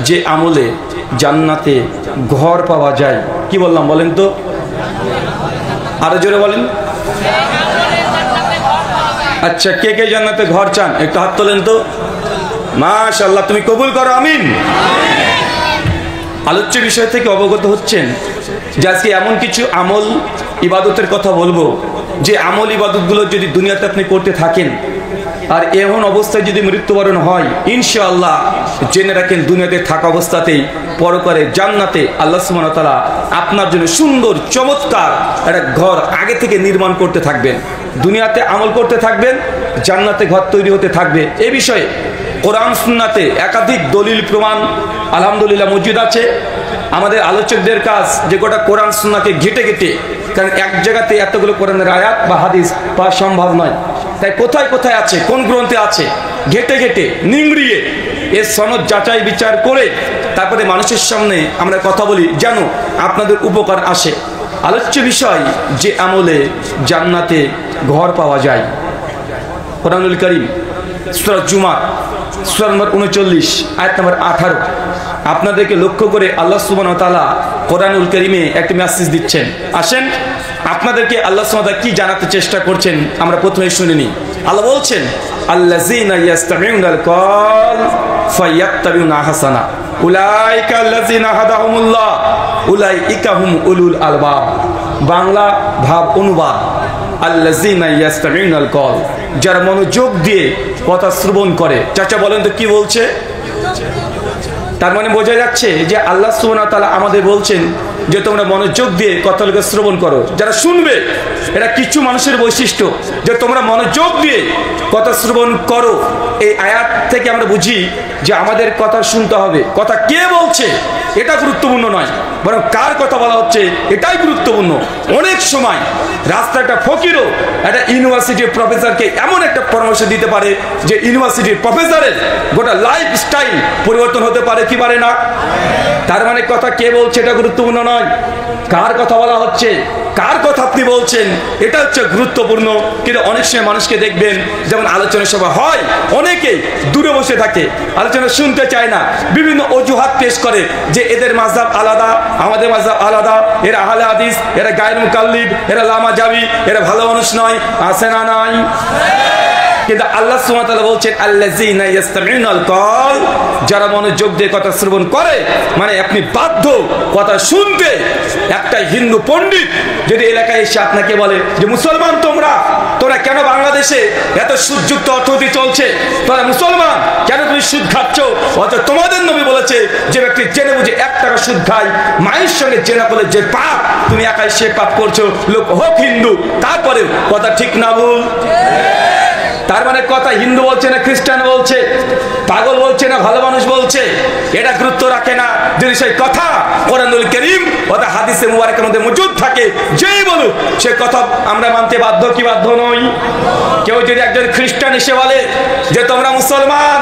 যে আমলে জান্নাতে ঘর পাওয়া যায়, কি বললাম বলেন তো, আরো জোরে বলেন। আচ্ছা, কে কে জান্নাতে ঘর চান একটু হাত তোলেন তো। মাশাআল্লাহ, তুমি কবুল করো, আমিন। আলোচ্য বিষয় থেকে অবগত হচ্ছেন যে আজকে এমন কিছু আমল ইবাদতের কথা বলবো যে আমল ইবাদতগুলো যদি দুনিয়াতে আপনি করতে থাকেন আর এমন অবস্থায় যদি মৃত্যুবরণ হয়, ইনশাআল্লাহ জেনে রাখেন দুনিয়াতে থাকা অবস্থাতেই পরকালে জান্নাতে আল্লাহ সুবহানাহু ওয়া তাআলা আপনার জন্য সুন্দর চমৎকার একটা ঘর আগে থেকে নির্মাণ করতে থাকবেন। দুনিয়াতে আমল করতে থাকবেন, জান্নাতে ঘর তৈরি হতে থাকবে। এই বিষয়ে কোরআন সুন্নাতে একাধিক দলিল প্রমাণ আলহামদুলিল্লাহ মজুদ আছে। আমাদের আলোচকদের কাজ যে গোটা কোরআন সুন্নাকে ঘেটে ঘেটে, কারণ এক জায়গাতে এতগুলো কোরআনের আয়াত বা হাদিস পাওয়া সম্ভব নয়, তাই কোথায় কোথায় আছে, কোন গ্রন্থে আছে, ঘেটে ঘেটে নিংড়িয়ে এর সনদ যাচাই বিচার করে তারপরে মানুষের সামনে আমরা কথা বলি যেন আপনাদের উপকার আসে। আলোচ্য বিষয় যে আমলে জান্নাতে ঘর পাওয়া যায়। কোরআনুল কারীম সূরা জুমা সূরা নম্বর 39 আয়াত নম্বর 18 আপনাদেরকে লক্ষ্য করে আল্লাহ সুবহানাহু ওয়া তাআলা কোরআনুল কারীমে একটা মেসেজ দিচ্ছেন। আসেন আপনাদেরকে আল্লাহ সুবহানাহু ওয়া তাআলা কি জানাতে চেষ্টা করছেন আমরা প্রথমে শুনে নিই। আল্লাহ বলছেন, আল্লাযীনা ইয়াসতামিউনাল কওল ফায়াত্তাবিউনা আহসানা উলাইকা আল্লাযীনা হাদাহুমুল্লাহ উলাইকা হুম উলুল আলবাব। বাংলা ভাব অনুবাদ, আল্লাযীনা ইয়াসতামিউনাল কওল, যারা মনোযোগ দিয়ে কথা শ্রবণ করে। চাচা বলেন তো কি বলছে? তার মানে বোঝা যাচ্ছে যে আল্লাহ সুবহানাহু ওয়া তাআলা আমাদের বলছেন যে তোমরা মনোযোগ দিয়ে কথাগুলো শ্রবণ করো। যারা শুনবে এরা কিছু মানুষের বৈশিষ্ট্য যে তোমরা মনোযোগ দিয়ে কথা শ্রবণ করো। এই আয়াত থেকে আমরা বুঝি যে আমাদের কথা শুনতে হবে। কথা কে বলছে এটা গুরুত্বপূর্ণ নয়, বরং কার কথা বলা হচ্ছে এটাই গুরুত্বপূর্ণ। অনেক সময় রাস্তার একটা ফকিরও একটা ইউনিভার্সিটির প্রফেসরকে এমন একটা পরামর্শ দিতে পারে যে ইউনিভার্সিটির প্রফেসরের গোটা লাইফ স্টাইল পরিবর্তন হতে পারে, কি পারে না? তার মানে কথা কে বলছে এটা গুরুত্বপূর্ণ নয়, কার কথা বলা হচ্ছে, কার কথা আপনি বলছেন এটা হচ্ছে গুরুত্বপূর্ণ। কিন্তু অনেক সময় মানুষকে দেখবেন যেমন আলোচনা সভা হয়, অনেকেই দূরে বসে থাকে, আলোচনা শুনতে চায় না, বিভিন্ন অজুহাত পেশ করে যে এদের মাযহাব আলাদা, আমাদের মাযহাব আলাদা, এরা আহলে হাদিস, এরা গায়র মুকাল্লিদ, এরা লামা জাবি, এরা ভালো মানুষ নয়। আছে না নাই? কিন্তু আল্লাহ সুবহানাহু ওয়া তাআলা বলছেন আল্লাযীনা ইয়াসতামিউনাল কওল, যারা মনোযোগ দিয়ে কথা শ্রবণ করে, মানে আপনি বাধ্য কথা শুনতে। একটা হিন্দু পণ্ডিত যদি এলাকায় এসে আপনাকে বলে যে মুসলমান তোমরা কেন বাংলাদেশে এত সুদযুক্ত অর্থনীতি চলছে, তোমরা মুসলমান কেন তুমি সুদ খাচ্ছ, অথচ তোমাদের নবী বলেছে যে ব্যক্তি জেনে বুঝে 1 টাকা সুদ খায়, মায়ের সঙ্গে জেনা করলে যে পাপ, তুমি একাই সে পাপ করছো, লোক হোক হিন্দু, তারপরে কথা ঠিক না ভুল? তার মানে কথা হিন্দু বলছে না খ্রিস্টান বলছে, পাগল বলছে না ভালো মানুষ বলছে, এটা গুরুত্ব রাখে না। যদি সেই কথা কোরআনুল কারীম অথবা হাদিসে মুবারকের মধ্যে মজুদ থাকে, যেই বলুক সে কথা আমরা মানতে বাধ্য কি বাধ্য নই? কেউ যদি একজন খ্রিস্টান এসে বলে যে তোমরা মুসলমান,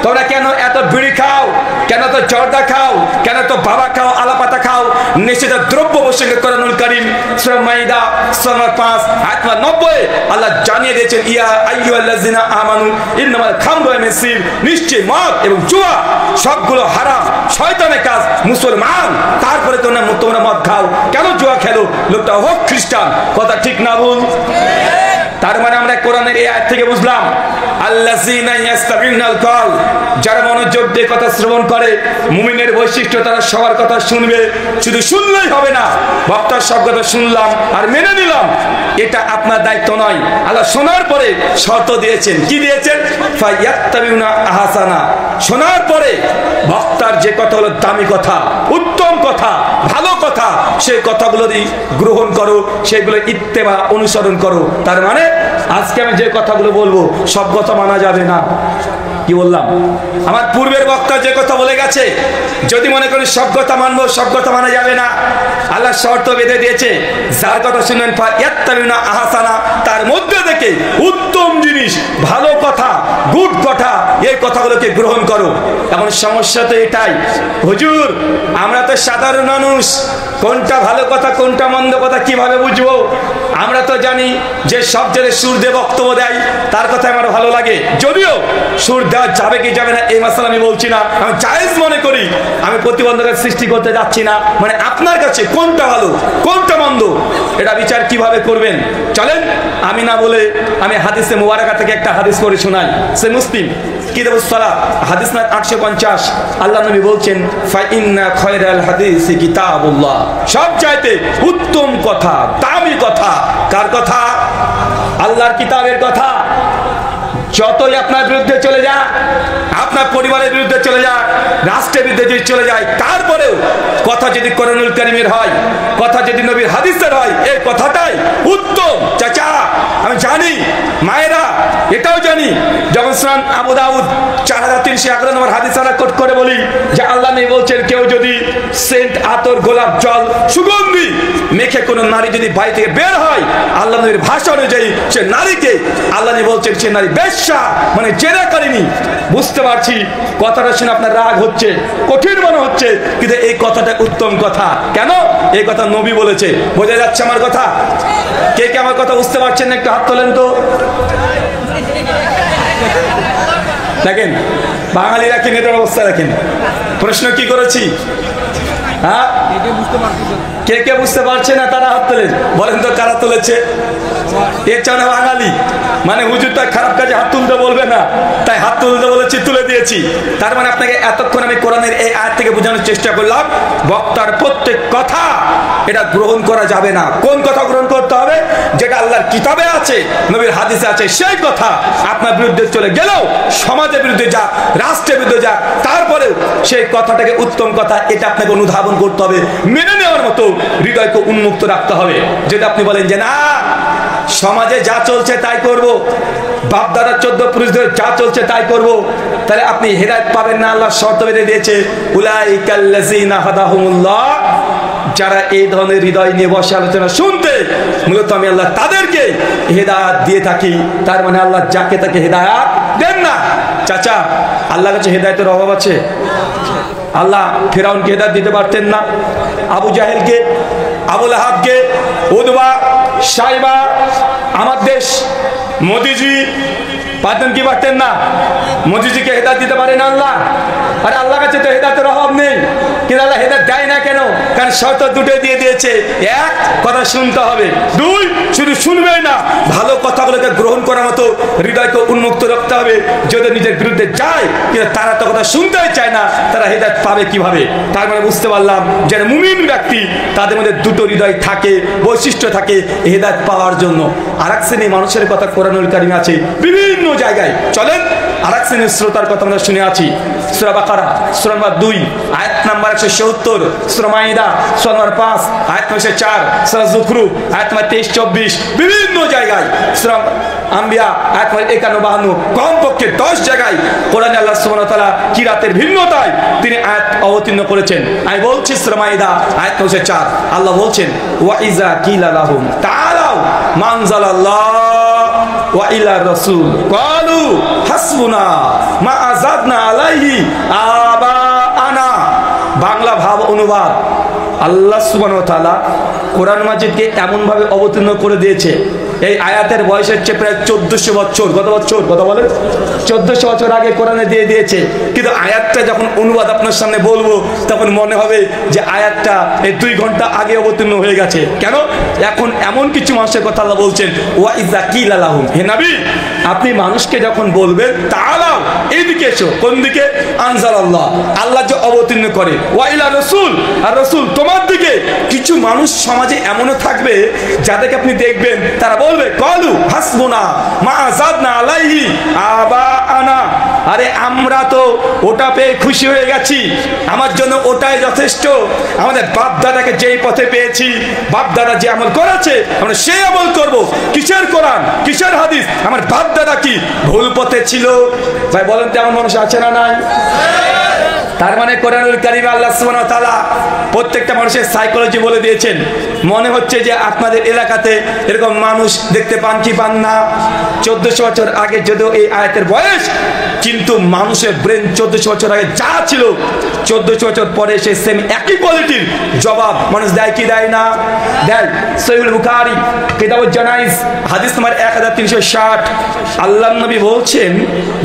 তোমরা কেন এত বিড়ি খাও, কেন তো জর্দা খাও, কেন তো বাবা খাও, আলাপাতা খাও, নিষিদ্ধ দ্রব্য প্রসঙ্গে কোরআনুল কারীম সূরা মাইদা সূরা 5 আয়াত 90 আল্লাহ জানিয়ে দিয়েছেন, ইয়া আইয়ুহাল্লাযিনা আমানু ইন্নামাল খামরু ওয়াল মাইসির, নিশ্চয় মদ এবং জুয়া সবগুলো হারাম, শয়তানের কাজ। মুসলমান তারপরে তোমরা মদ খাও, কেন জুয়া খেলো, লোকটা হোক খ্রিস্টান, কথা ঠিক না ভুল? তার মানে আমরা কোরআনের এই আয়াত থেকে বুঝলাম আল্লাযীনা ইয়াসতামিউনাল কওল, যারা মনোযোগ দিয়ে কথা শ্রবণ করে। মুমিনের বৈশিষ্ট্য তারা সবার কথা শুনবে, শুধু শুনলেই হবে না, বক্তার সব কথা শুনলাম আর মেনে নিলাম, এটা আপনার দায়িত্ব নয়। আল্লাহ শোনার পরে শর্ত দিয়েছেন, কি দিয়েছেন? ফায়াত্তাবিউনা আহসানা, শোনার পরে বক্তার যে কথা হলো দামি কথা, উত্তম কথা, ভালো কথা, সেই কথাগুলোরই গ্রহণ করো, সেগুলো ইত্তেবা অনুসরণ করো। তার মানে আজকে আমি যে কথাগুলো বলবো সব কথা মানা যাবে না। কি বললাম? আমার পূর্বের বক্তা যে কথা বলে গেছে, যদি মনে করেন সব কথা মানবো, সব কথা মানা যাবে না। আল্লাহ শর্ত বেঁধে দিয়েছে, যার কথা শুনলেন ফায়াত্তাবিউনা আহসানা, তার মধ্যে থেকে উত্তম জিনিস, ভালো কথা, গুড কথা, এই কথাগুলোকে গ্রহণ করো। এখন সমস্যা তো এটাই, হুজুর আমরা তো সাধারণ মানুষ, কোনটা ভালো কথা কোনটা মন্দ কথা কিভাবে বুঝবো? আমরা তো জানি যে সব জেলে সুর দিয়ে বক্তব্য দেয়, তার কথা আমার ভালো লাগে, যদিও সুর দেওয়া যাবে কি যাবে না এই মাসালা আমি বলছি না, আমি জায়েজ মনে করি প্রতিবন্ধকের সৃষ্টি করতে যাচ্ছি না, মানে আপনার কাছে কোনটা ভালো কোনটা মন্দ এটা বিচার কিভাবে করবেন। চলেন আমি না বলে আমি হাদিসে মুবারাকা থেকে একটা হাদিস পড়ে শোনাই। সে মুসলিম কিতাবুস সালাত হাদিস নাম্বার 850 আল্লাহ নবী বলছেন ফা ইন্না খায়রাল হাদিসি কিতাবুল্লাহ, সবচাইতে উত্তম কথা দামি কথা কার কথা? আল্লাহর কিতাবের কথা। যতই আপনার বিরুদ্ধে চলে যায়, আপনার পরিবারের বিরুদ্ধে চলে যায়, রাষ্ট্রের বিরুদ্ধে যদি চলে যায়, তারপরেও কথা যদি কোরআনুল কারীমের হয়, কথা যদি নবীর হাদিসের হয়, এই কথাটাই উত্তম। চাচা আমি জানি, মায়েরা এটাও জানি, যখন সুনান আবু দাউদ 4311 নম্বর হাদিস আমরা কোট করে বলি যে আল্লাহ নবী বলছেন কেউ যদি সেন্ট আতর গোলাপ জল সুগন্ধি মেখে কোনো নারী যদি বাড়ি থেকে বের হয়, আল্লাহ নবীর ভাষা অনুযায়ী সে নারীকে আল্লাহ নবী বলছেন সে নারী বেশ্যা, মানে জেনা করেনি। বুঝতে পারছি কথাটা শুনে আপনার রাগ হচ্ছে, কঠিন মনে হচ্ছে, কিন্তু এই কথাটা উত্তম কথা। কেন? এই কথা নবী বলেছে। বোঝা যাচ্ছে আমার কথা? কে কে আমার কথা বুঝতে পারছেন একটু হাত তোলেন তো। দেখেন বাঙালিরা কি নেতার অবস্থা দেখেন। প্রশ্ন কি করেছি? হ্যাঁ, কে কে বুঝতে পারছে না তারা হাত তোলেন। বলেন তো কারা তুলেছে? এর চানা বাঙালি, মানে হুজুরটা খারাপ কাজে হাত তুলতে বলবে না, তাই হাত তুলতে বলেছি, তুলে দিয়েছি। তার মানে আপনাকে এতক্ষণ আমি কোরআনের এই আয়াত থেকে বোঝানোর চেষ্টা করলাম বক্তার প্রত্যেক কথা এটা গ্রহণ করা যাবে না। কোন কথা গ্রহণ করতে হবে? যেটা আল্লাহর কিতাবে আছে, নবীর হাদিসে আছে, সেই কথা আপনার বিরুদ্ধে চলে গেলেও, সমাজের বিরুদ্ধে যাক, রাষ্ট্রের বিরুদ্ধে যাক, তারপরেও সেই কথাটাকে উত্তম কথা এটা আপনাকে অনুধাবন করতে হবে, মেনে নেওয়ার মতো হৃদয়কে উন্মুক্ত রাখতে হবে। যদি আপনি বলেন যে না সমাজে যা চলছে তাই করব, বাপ দাদা 14 পুরুষদের যা চলছে তাই করব, তাহলে আপনি হেদায়েত পাবেন না। আল্লাহ শর্ত বেঁধে দিয়েছে উলাইকাল্লাযিনা হাদাহুমুল্লাহ, যারা এই ধরনের হৃদয় নিয়ে বসে আলোচনা শুনতে, মূলত আমি আল্লাহ তাদেরকে হেদায়েত দিয়ে থাকি। তার মানে আল্লাহ যাকে তাকে হেদায়েত দেন না। চাচা আল্লাহর কাছে হেদায়েতের অভাব আছে? আল্লাহ ফেরাউনকে হেদায়েত দিতে পারতেন না? আবু জাহেলকে, আবু লাহাবকে, উতবা, সাইবা, আমার দেশ মোদিজি পারতেন কি পারতেন না? মোদিজিকে হেদায়েত দিতে পারেন আল্লাহ? আরে আল্লাহর কাছে তো হেদায়েতের অভাব নেই, কিন্তু আল্লাহ হেদায়েত দেয় না কেন? কারণ শর্ত দুটো দিয়ে দিয়েছে। এক, কথা শুনতে হবে। দুই, শুধু শুনবেই না, ভালো কথাগুলোকে গ্রহণ করার মতো হৃদয়কে উন্মুক্ত রাখতে হবে। যদি নিজের বিরুদ্ধে যায় কিন্তু তারা তো কথা শুনতেই চায় না, তারা হেদায়েত পাবে কিভাবে? তার মানে বুঝতে পারলাম যারা মুমিন ব্যক্তি তাদের মধ্যে দুটো হৃদয় থাকে, বৈশিষ্ট্য থাকে হেদায়েত পাওয়ার জন্য। আরেক শ্রেণী মানুষের কথা কোরআনুল কারীমে আছে বিভিন্ন জায়গায়। চলেন আরেক শ্রেণীর শ্রোতার কথা আমরা শুনে আছি। সূরা বাকারা সূরা নম্বর 2 আয়াত নাম্বার 170, সূরা মাইদা সূরা নম্বর 5 আয়াত নম্বর 4, সূরা যুখরুফ আয়াত নম্বর 23-24, বিভিন্ন জায়গায় সূরা আম্বিয়া আয়াত নম্বর 51-52, কমপক্ষে 10 জায়গায় কোরআনে আল্লাহ সুবহানাহু ওয়া তাআলা কিরাতের ভিন্নতায় তিনি আয়াত অবতীর্ণ করেছেন। আমি বলছি সূরা মাইদা আয়াত নম্বর 4, আল্লাহ বলছেন ওয়া ইযা কিলা লাহুম তাআলাউ মানজালাল্লাহ ওয়া ইলা রাসূল ক্বালু হাসবুনা মা আযাদনা আলাইহি আবাআনা। বাংলা ভাব অনুবাদ, আল্লাহ সুবহানাহু ওয়া তাআলা কোরআন মাজিদকে এমন ভাবে অবতীর্ণ করে দিয়েছে, এই আয়াতের বয়স হচ্ছে প্রায় 1400 বছর। কত বছর? কথা বলেন। 1400 বছর আগে কোরআনে দিয়ে দিয়েছে, কিন্তু আয়াতটা যখন অনুবাদ আপনার সামনে বলবো তখন মনে হবে যে আয়াতটা এই 2 ঘন্টা আগে অবতীর্ণ হয়ে গেছে। কেন? এখন এমন কিছু মানুষের কথা আল্লাহ বলছেন ওয়া ইযা কিলা লাহুম, হে নবী আপনি মানুষকে যখন বলবেন তাআলাও এইদিকে এসো, কোন দিকে? আনজালাল্লাহ, আল্লাহ যে অবতীর্ণ করে, ওয়া ইলা রাসূল, আর রাসূল তোমার দিকে। কিছু মানুষ সমাজে এমনও থাকবে যাদেরকে আপনি দেখবেন তারা বলবে ক্বালু হাসবুনা মা আযাদনা আলাইহি আবাআনা, আরে আমরা তো ওটা পেয়ে খুশি হয়ে গেছি, আমার জন্য ওটাই যথেষ্ট। আমাদের বাপ দাদাকে যেই পথে পেয়েছি, বাপ দাদা যে আমল করেছে আমরা সেই আমল করব। কিসের কোরআন, কিসের হাদিস? আমার বাপ দাদা কি ভুল পথে ছিল? ভাই বলেন তো এমন মানুষ আছে না নাই? তার মানে কোরআনুল কারীমে আল্লাহ সুবহানাহু ওয়া তাআলা প্রত্যেকটা মানুষের সাইকোলজি বলে দিয়েছেন। মনে হচ্ছে যে আপনাদের এলাকাতে এরকম মানুষ দেখতে পান কি পান না? 1400 বছর আগে যদিও এই আয়াতের বয়স, কিন্তু মানুষের ব্রেন 1400 বছর আগে যা ছিল 1400 বছর পরে সেই সেম একই কোয়ালিটির জবাব মানুষ দেয় কি দেয় না? দেয়। সহিহুল বুখারী কিতাবুল জানাইজ হাদিস নম্বর 1360 আল্লাহর নবী বলছেন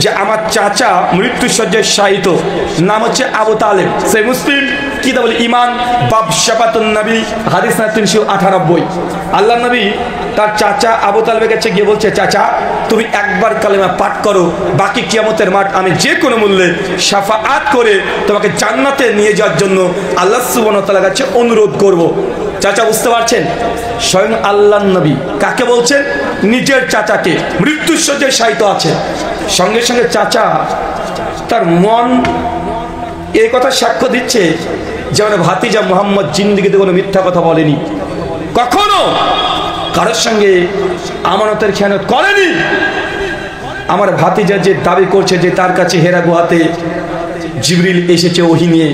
যে আমার চাচা মৃত্যুশয্যায় শায়িত, নাম হচ্ছে আবু তালেব, সে মুসলিম কিতাবুল ঈমান বাব শাফাতুন নবী হাদিস না 398। আল্লাহ নবী তার চাচা আবু তালেবের কাছে গিয়ে বলছে, চাচা তুমি একবার কালেমা পাঠ করো, বাকি কিয়ামতের মাঠ আমি যে কোনো মূল্যে শাফাআত করে তোমাকে জান্নাতে নিয়ে যাওয়ার জন্য আল্লাহ সুবহানাহু ওয়া তাআলার কাছে অনুরোধ করব। চাচা বুঝতে পারছেন, স্বয়ং আল্লাহ নবী কাকে বলছেন? নিজের চাচাকে, মৃত্যুশয্যায় শায়িত আছে। সঙ্গে সঙ্গে চাচা তার মন এই কথা সাক্ষ্য দিচ্ছে যে আমার ভাতিজা মুহাম্মদ জিন্দেগিতে কোনো মিথ্যা কথা বলেনি, কখনো কারোর সঙ্গে আমানতের খেয়ানত করেনি। আমার ভাতিজা যে দাবি করছে যে তার কাছে হেরা গুহাতে জিবরিল এসেছে ওহী নিয়ে,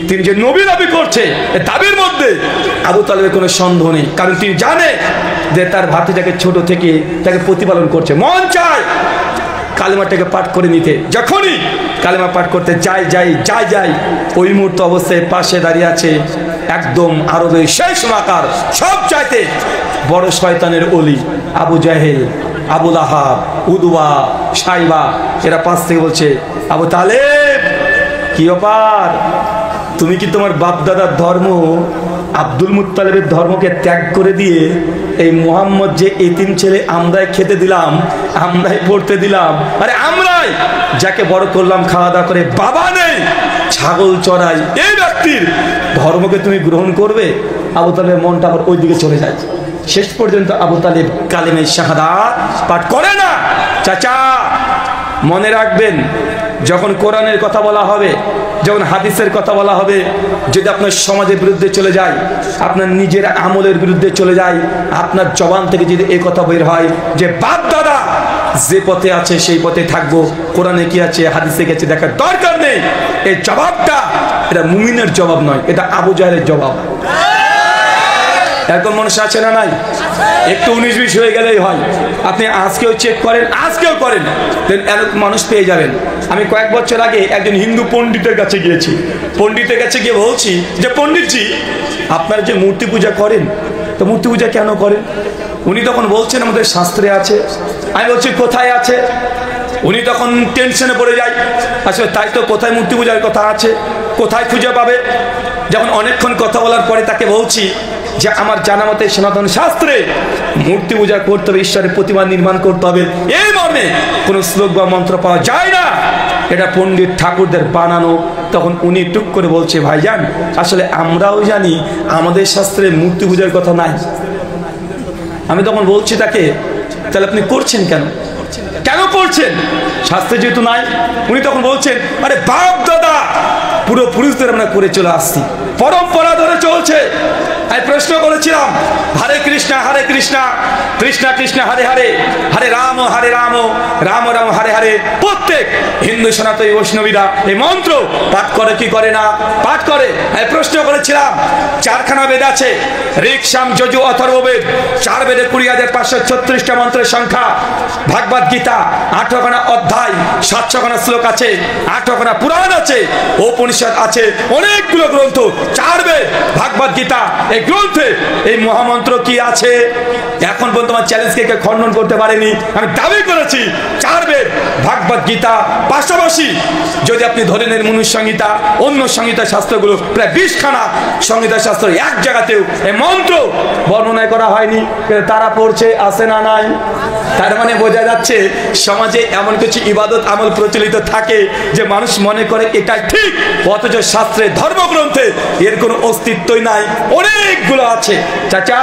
তিনি যে নবী দাবি করছে, এই দাবির মধ্যে আবু তালেবের কোনো সন্দেহ নেই। কারণ তিনি জানে যে তার ভাতিজাকে ছোট থেকে তাকে প্রতিপালন করছে। মন চায় কালেমাটাকে পাঠ করে নিতে, যখনই কালেমা পাঠ করতে যাই ওই মুহূর্ত অবস্থায় পাশে দাঁড়িয়ে আছে একদম আরবের শেষ মাকার সব চাইতে বড় শয়তানের ওলি আবু জাহেল, আবু লাহাব, উদওয়া, সাইবা, এরা পাশ থেকে বলছে, আবু তালেব কি ব্যাপার, তুমি কি তোমার বাপ দাদার ধর্ম আব্দুল মুত্তালিবের ধর্মকে ত্যাগ করে দিয়ে এই মুহাম্মদ যে এতিম ছেলে আমরাই খেতে দিলাম, আমরাই পড়তে দিলাম, আরে আমরাই যাকে বড় করলাম খাওয়া দাওয়া করে, বাবা নেই ছাগল চড়াই, এই ব্যক্তির ধর্মকে তুমি গ্রহণ করবে? আবু তালেবের মনটা আবার ওই দিকে চলে যায়। শেষ পর্যন্ত আবু তালেব কালেমে শাহাদাত পাঠ করে না। চাচা মনে রাখবেন, যখন কোরআনের কথা বলা হবে, যখন হাদিসের কথা বলা হবে, যদি আপনার সমাজের বিরুদ্ধে চলে যায়, আপনার নিজের আমলের বিরুদ্ধে চলে যায়, আপনার জবান থেকে যদি এই কথা বের হয় যে বাপ দাদা যে পথে আছে সেই পথে থাকবো, কোরআনে কি আছে হাদিসে গেছে দেখার দরকার নেই, এই জবাবটা এটা মুমিনের জবাব নয়, এটা আবু জাহেলের জবাব। এরকম মানুষ আছে না নাই? একটু 19-20 হয়ে গেলেই হয়। আপনি আজকেও চেক করেন, আজকেও করেন, এরকম মানুষ পেয়ে যাবেন। আমি কয়েক বছর আগে একজন হিন্দু পণ্ডিতের কাছে গিয়েছি। পণ্ডিতের কাছে গিয়ে বলছি যে পণ্ডিতজি আপনারা যে মূর্তি পূজা করেন, তো মূর্তি পূজা কেন করেন? উনি তখন বলছেন আমাদের শাস্ত্রে আছে। আমি বলছি কোথায় আছে? উনি তখন টেনশনে পড়ে যায়, আসলে তাই তো, কোথায় মূর্তি পূজার কথা আছে, কোথায় খুঁজে পাবে? যখন অনেকক্ষণ কথা বলার পরে তাকে বলছি যে আমার জানা মতে সনাতন শাস্ত্রে মূর্তি পূজা করতে হবে, ঈশ্বরের প্রতিমা নির্মাণ করতে হবে, এই মর্মে কোনো শ্লোক বা মন্ত্র পাওয়া যায় না, এটা পণ্ডিত ঠাকুরদের বানানো। তখন উনি টুক করে বলছে, ভাইজান আসলে আমরাও জানি আমাদের শাস্ত্রে মূর্তি পূজার কথা নাই। আমি তখন বলছি তাকে, তাহলে আপনি করছেন কেন, কেন করছেন? শাস্ত্রে যেহেতু নাই। উনি তখন বলছেন, আরে বাপ দাদা পুরো পুরুষদের আমরা করে চলে আসছি, পরম্পরা ধরে চলছে। আমি প্রশ্ন করেছিলাম, হরে কৃষ্ণ কৃষ্ণ কৃষ্ণ হরে হরে, হরে রাম রাম রাম হরে হরে, প্রত্যেক হিন্দু সনাতনী বৈষ্ণবীরা এই মন্ত্র পাঠ করে কি করে না? পাঠ করে। আমি প্রশ্ন করেছিলাম, 4খানা বেদ আছে, ঋক সাম যজু অথর্ব বেদ, 4 বেদে 20,536টা মন্ত্রের সংখ্যা, ভাগবত গীতা 18খানা অধ্যায়, 700খানা শ্লোক আছে, 18খানা পুরাণ আছে, উপনিষদ আছে, অনেকগুলো গ্রন্থ, 4 বেদ, ভাগবত গীতা, এই গ্রন্থে এই মহামন্ত্র কি আছে? এখন পর্যন্ত আমার চ্যালেঞ্জকে কেউ খণ্ডন করতে পারেনি। আমি দাবি করেছি 4 বেদ, ভাগবত গীতা, পাশাপাশি যদি আপনি ধরে নেন মনুষ্য সংহিতা, অন্য সংহিতা শাস্ত্রগুলো প্রায় 20খানা সংহিতা শাস্ত্র, এক জায়গাতেও এই মন্ত্র বর্ণনা করা হয়নি, তারা পড়ছে, আছে না নাই? তার মানে বোঝা যাচ্ছে সমাজে এমন কিছু ইবাদত আমল প্রচলিত থাকে যে মানুষ মনে করে এটা ঠিক, অথচ শাস্ত্রে ধর্মগ্রন্থে এর কোনো অস্তিত্বই নাই, অনেকগুলো আছে। চাচা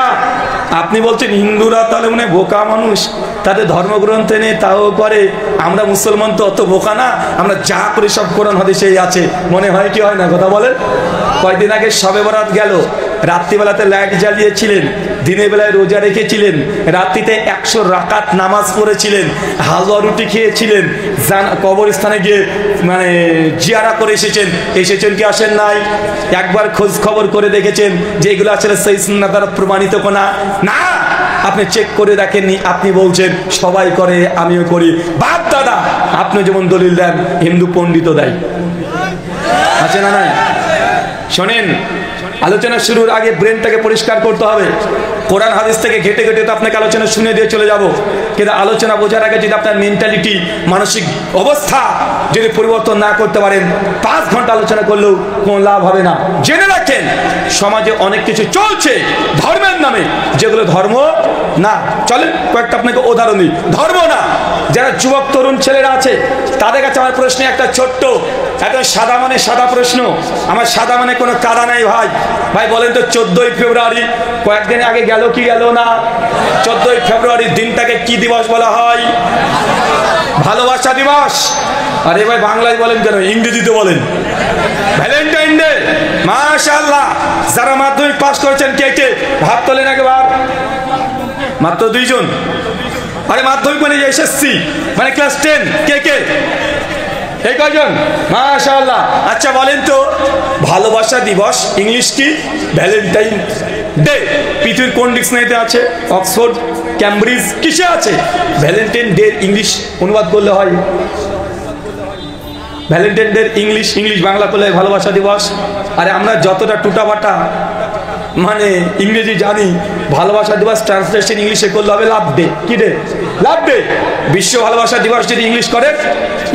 আপনি বলছেন হিন্দুরা তাহলে মনে বোকা মানুষ, তাদের ধর্মগ্রন্থে নেই তাও করে, আমরা মুসলমান তো অত বোকা না, আমরা যা করি সব কোরআন হাদিসেই আছে, মনে হয় কি হয় না? কথা বলেন। কয়েকদিন আগে শবে বরাত গেল, রাত্রিবেলাতে লাইট জ্বালিয়েছিলেন, দিনের বেলায় রোজা রেখেছিলেন, রাত্রিতে 100 রাকাত নামাজ পড়েছিলেন, হালুয়া রুটি খেয়েছিলেন, কবরস্থানে গিয়ে মানে জিয়ারা করে এসেছেন কি আসেন নাই? একবার খোঁজ খবর করে দেখেছেন যে এগুলো আসলে সহিহ সুন্নাহ দ্বারা প্রমাণিত না? না, আপনি চেক করে দেখেননি, আপনি বলছেন সবাই করে আমিও করি। বাপ দাদা আপনি যেমন দলিল দেন, হিন্দু পণ্ডিতও দেয়, আছে না নাই? শোনেন, আলোচনা শুরুর আগে ব্রেনটাকে পরিষ্কার করতে হবে। কোরআন হাদিস থেকে ঘেটে ঘেটে তো আপনাকে আলোচনা শুনে দিয়ে চলে যাব, কিন্তু আলোচনা বোঝার আগে যদি আপনার মেন্টালিটি, মানসিক অবস্থা যদি পরিবর্তন না করতে পারেন, 5 ঘন্টা আলোচনা করলেও কোনো লাভ হবে না। জেনে রাখেন, সমাজে অনেক কিছু চলছে ধর্মের নামে, যেগুলো ধর্ম না। চলেন কয়েকটা আপনাকে উদাহরণ দিই। ধর্ম না, যারা যুবক তরুণ ছেলেরা আছে, তাদের কাছে আমার প্রশ্নে একটা ছোট্ট, একদম সাদা মানে সাদা প্রশ্ন। আমার সাদা মানে কোনো কাদা নাই ভাই। ভাই বলেন তো, 14ই ফেব্রুয়ারি কয়েকদিন আগে গেল কি গেল না? 14ই ফেব্রুয়ারি দিনটাকে কি দিবস বলা হয়? ভালোবাসা দিবস। আরে ভাই বাংলায় বলেন কেন, ইংরেজিতে বলেন? Valentine day. মাশাআল্লাহ। যারা মাধ্যমিক পাস করেছেন কে কে হাত তোলেন একবার? মাত্র 2 জন। আরে মাধ্যমিক মানে এসএসসি মানে ক্লাস 10, কে কে? এই কয়জন? মাশাআল্লাহ। আচ্ছা বলেন তো, ভালোবাসা দিবস ইংলিশ কি? Valentine day. পৃথিবীর কোন ডিকশনারিতে আছে? অক্সফোর্ড, ক্যামব্রিজ, কিসে আছে? ভ্যালেন্টাইন ডে ইংলিশ অনুবাদ করলে হয় ভ্যালেন্টাইন ডে ইংলিশ বাংলা করলে ভালোবাসা দিবস। আরে আমরা যতটা টুটাবাটা মানে ইংরেজি জানি, ভালোবাসা দিবস ট্রান্সলেশন ইংলিশে করলে হবে লাভ ডে। কি ডে? লাভ ডে। বিশ্ব ভালোবাসা দিবস যদি ইংলিশ করে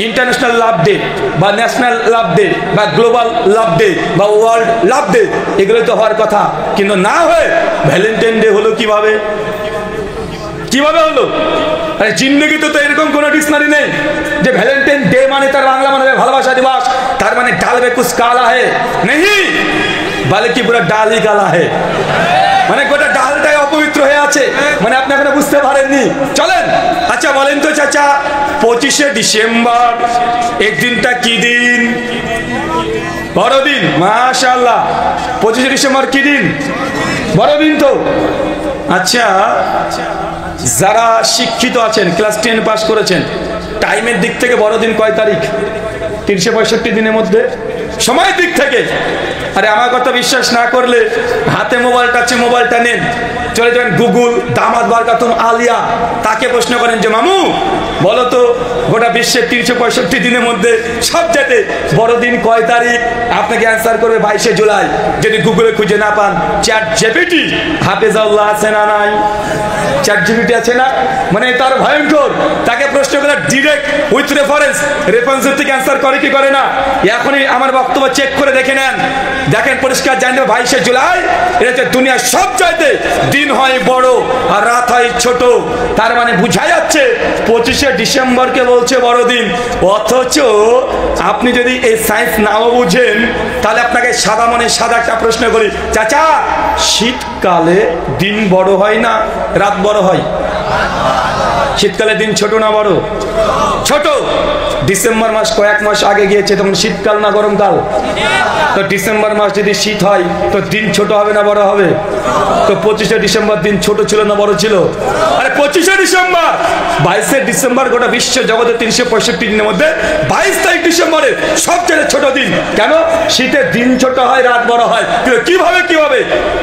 ইন্টারন্যাশনাল লাভ ডে বা ন্যাশনাল লাভ ডে বা গ্লোবাল লাভ ডে বা ওয়ার্ল্ড লাভ ডে, এগুলো তো হওয়ার কথা, কিন্তু না হয়ে ভ্যালেন্টাইন ডে হলো কিভাবে? কিভাবে হলো? আরে জিন্দগিতে তো এরকম কোনো ডিকশনারি নেই যে ভ্যালেন্টাইন ডে মানে তার বাংলা মানে ভালোবাসা দিবস, তার মানে ডাল মে কুছ কালা হে नहीं, बल्कि पूरा डाल ही काला है। মানে গোটা ডালটাই অপবিত্র হয়ে আছে, মানে আপনি এখনো বুঝতে পারেননি। চলেন আচ্ছা বলেন তো চাচা, 25শে ডিসেম্বর এই দিনটা কি দিন? বড়দিন। মাশাআল্লাহ। 25শে ডিসেম্বর কি দিন? বড়দিন তো। আচ্ছা, যারা শিক্ষিত আছেন, ক্লাস 10 পাস করেছেন, টাইমের দিক থেকে বড়দিন কয় তারিখ? 365 দিনের মধ্যে সময়ের দিক থেকে। আরে আমার কথা বিশ্বাস না করলে হাতে মোবাইলটা আছে, মোবাইলটা নেন, চলে যাবেন গুগল, দামাত বারকাতুম আলিয়া, তাকে প্রশ্ন করেন যে মামু বলো তো গোটা বিশ্বের 365 দিনের মধ্যে সবচেয়ে বড়দিন কয় তারিখ? আপনাকে অ্যান্সার করবে 22শে জুলাই। যদি গুগলে খুঁজে না পান, চ্যাট জিপিটি হাফেজাল্লাহ আছে না নাই? চ্যাট জিপিটি আছে না? মানে তার ভয়ঙ্কর। তাকে প্রশ্ন করে ডিরেক্ট উইথ রেফারেন্সের থেকে অ্যান্সার করে কি করে না? এখনই আমার বক্তব্য চেক করে দেখে নেন, দেখেন পরিষ্কার জানবে 22শে জুলাই এটা হচ্ছে দুনিয়ার সবচাইতে দিন হয় বড় আর রাত হয় ছোট। তার মানে বোঝা যাচ্ছে 25শে ডিসেম্বরকে বলছে বড়দিন, অথচ আপনি যদি এই সায়েন্স নাও বুঝেন, তাহলে আপনাকে সাদা মনে সাদা একটা প্রশ্ন করি, চাচা শীতকালে দিন বড় হয় না রাত বড় হয়? শীতকালে দিন ছোট না বড়? ছোট। ডিসেম্বর মাস কয়েক মাস আগে গিয়েছে, তখন শীতকাল না গরমকাল? তো ডিসেম্বর মাস যদি শীত হয় তো দিন ছোট হবে না বড় হবে? তো 25শে ডিসেম্বর দিন ছোট ছিল না বড় ছিল? আরে 25শে ডিসেম্বর, 22শে ডিসেম্বর গোটা বিশ্ব জগতে 365 দিনের মধ্যে 22 তারিখ ডিসেম্বরের সবচেয়ে ছোট দিন। কেন? শীতের দিন ছোট হয় রাত বড় হয়। কিভাবে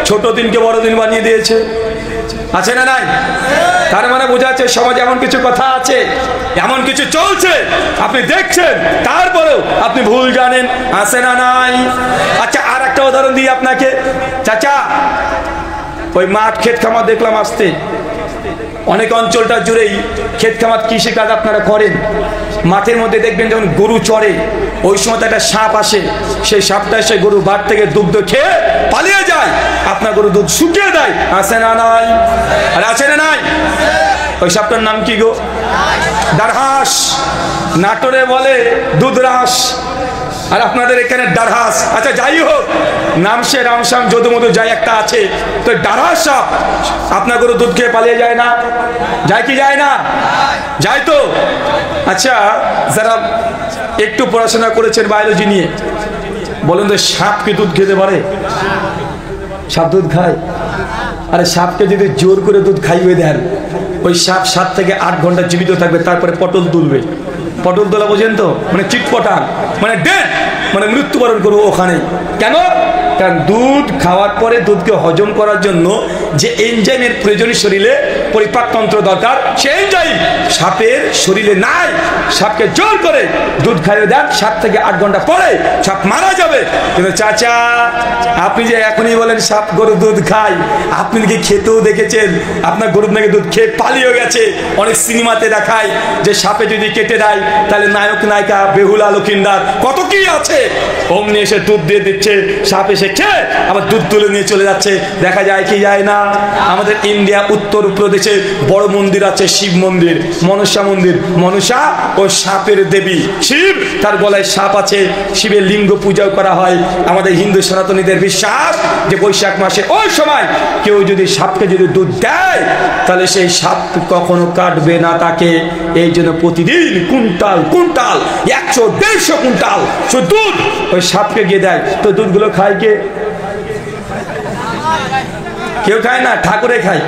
ছোট দিনকে বড় দিন বানিয়ে দিয়েছে? আছে না নাই? তার মানে বোঝা যাচ্ছে সমাজে এমন কিছু কথা আছে, এমন কিছু চলছে আপনি দেখছেন, তারপরেও আপনি ভুল জানেন। আছে না নাই? আচ্ছা আর একটা উদাহরণ দিই আপনাকে। চাচা ওই মাঠ ক্ষেত খামার দেখলাম আসতে, অনেক অঞ্চলটা জুড়েই ক্ষেত খামার কৃষি কাজ আপনারা করেন। মাঠের মধ্যে দেখবেন যখন গরু চড়ে, ওই সময় একটা সাপ আসে, সেই সাপটা এসে গরু বাট থেকে দুগ্ধ খেয়ে পালিয়ে যায়, আপনার গরু দুধ শুকিয়ে দেয়। আছে না নাই? আর আছে না নাই? ওই সাপটার নাম কি গো? দারহাস। নাটোরে বলে দুধরাস, আর আপনাদের এখানে ডারহাস। আচ্ছা যাই হোক, নাম সে রামশ্যাম যদু মধু যাই একটা আছে, তো ডারহাস সাপ আপনার গরু দুধ খেয়ে পালিয়ে যায় না? যায় কি যায় না? যায় তো। আচ্ছা যারা একটু পড়াশোনা করেছেন বায়োলজি নিয়ে, বলেন তো সাপ কি দুধ খেতে পারে? সাপ দুধ খায়? আরে সাপকে যদি জোর করে দুধ খাইয়ে দেন, ওই সাপ 7 থেকে 8 ঘন্টা জীবিত থাকবে, তারপরে পটল তুলবে। পটল তোলা বোঝেন তো? মানে চিটপটাং, মানে ডেড, মানে মৃত্যুবরণ করবো ওখানে। কেন? কারণ দুধ খাওয়ার পরে দুধকে হজম করার জন্য যে এনজাইমের প্রয়োজন শরীরে পরিপাকতন্ত্র দরকার, সে এনজাইম সাপের শরীরে নাই। সাপকে জোর করে দুধ খাইয়ে দেন, 7 থেকে 8 ঘন্টা পরে সাপ মারা যাবে। কিন্তু চাচা আপনি যে এখনই বলেন সাপ গরু দুধ খায়, আপনি নাকি খেতেও দেখেছেন, আপনার গরু নাকি দুধ খেয়ে পালিয়ে গেছে। অনেক সিনেমাতে দেখায় যে সাপে যদি কেটে দেয় তাহলে নায়ক নায়িকা বেহুলা লক্ষিন্দার কত কি আছে, অমনি এসে দুধ দিয়ে দিচ্ছে, সাপ এসে খেয়ে আবার দুধ তুলে নিয়ে চলে যাচ্ছে। দেখা যায় কি যায় না? আমাদের ইন্ডিয়া উত্তর প্রদেশে বড় মন্দির আছে, শিব মন্দির, মনসা মন্দির। মনসা ও সাপের দেবী, শিব তার গলায় সাপ আছে, শিবের লিঙ্গ পূজাও করা হয়। আমাদের হিন্দু সনাতনীদের বিশ্বাস যে বৈশাখ মাসে ওই সময় কেউ যদি সাপকে যদি দুধ দেয় তাহলে সেই সাপ কখনো কাটবে না তাকে। এই জন্য প্রতিদিন কুইন্টাল কুইন্টাল 100-150 কুইন্টাল দুধ ওই সাপকে গিয়ে দেয়। তো দুধগুলো খায় কে? কেউ খায় না, ঠাকুরে খায়।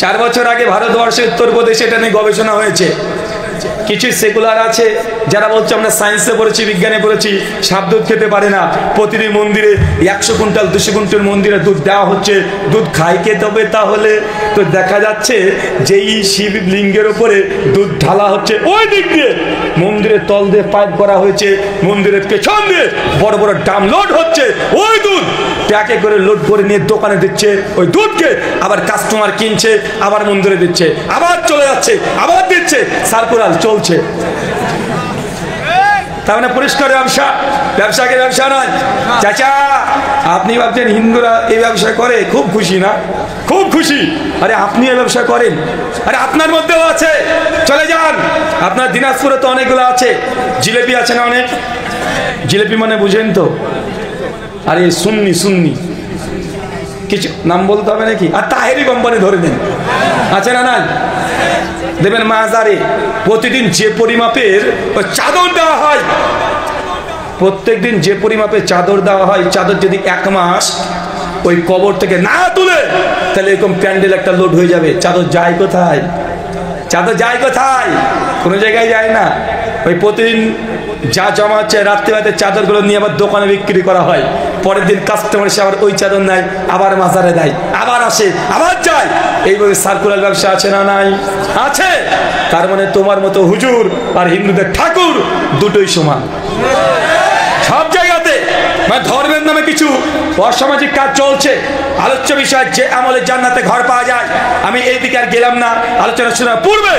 4 বছর আগে ভারতবর্ষে উত্তরপ্রদেশে এটা নিয়ে গবেষণা হয়েছে। কিছু সেকুলার আছে যারা বলছে আমরা সায়েন্সে পড়েছি, বিজ্ঞানে পড়েছি, সাপ দুধ খেতে পারে না। প্রতিটি মন্দিরে 100 কুইন্টাল 200 কুইন্টাল মন্দিরে দুধ দেওয়া হচ্ছে, দুধ খায় কে তবে? তাহলে তো দেখা যাচ্ছে যেই শিবলিঙ্গের উপরে দুধ ঢালা হচ্ছে ওই দিক দিয়ে মন্দিরের তল দিয়ে পাইপ করা হয়েছে, মন্দিরের পেছন দিয়ে বড় বড় ড্রাম লোড হচ্ছে, ওই দুধ ট্যাকে করে লোড করে নিয়ে দোকানে দিচ্ছে। ওই দুধকে আবার কাস্টমার কিনছে, আবার মন্দিরে দিচ্ছে, আবার চলে যাচ্ছে, আবার দিচ্ছে, সার্কুলার চলছে। তার মানে পরিষ্কার ব্যবসা, ব্যবসাকে ব্যবসা নয়। চাচা আপনি ভাবছেন হিন্দুরা এই ব্যবসা করে, খুব খুশি না? খুব খুশি। আরে আপনি এই ব্যবসা করেন, আরে আপনার মধ্যেও আছে। চলে যান, আপনার দিনাজপুরে তো অনেকগুলো আছে। জিলেপি আছে না অনেক? জিলেপি মানে বুঝেন তো? আরে সুন্নি সুন্নি কিছু নাম বলতে হবে নাকি? আর তাহেরি কোম্পানি ধরে নেন, আছে না? না দেবেন মাজারে প্রতিদিন যে পরিমাপের চাদর দেওয়া হয়, প্রত্যেক দিন যে পরিমাপের চাদর দেওয়া হয়, চাদর যদি 1 মাস ওই কবর থেকে না তুলে তাহলে এরকম প্যান্ডেল একটা লোড হয়ে যাবে। চাদর যায় কোথায়? চাদর যায় কোথায়? কোনো জায়গায় যায় না। ওই প্রতিদিন যা জমা হচ্ছে রাত্রিবেলাতে চাদরগুলো নিয়ে আবার দোকানে বিক্রি করা হয়। পরের দিন কাস্টমার এসে আবার ওই চাদর নেয়, আবার মাজারে দেয়, আবার আসে, আবার যায়। এইভাবে সার্কুলার ব্যবসা আছে না? নাই, আছে। তার মানে তোমার মতো হুজুর আর হিন্দুদের ঠাকুর দুটোই সমান সব জায়গাতে। মানে ধর্মের নামে কিছু অসামাজিক কাজ চলছে। আলোচ্য বিষয় যে আমলে জান্নাতে ঘর পাওয়া যায়। আমি এই দিকে আর গেলাম না, আলোচনা শোনার পূর্বে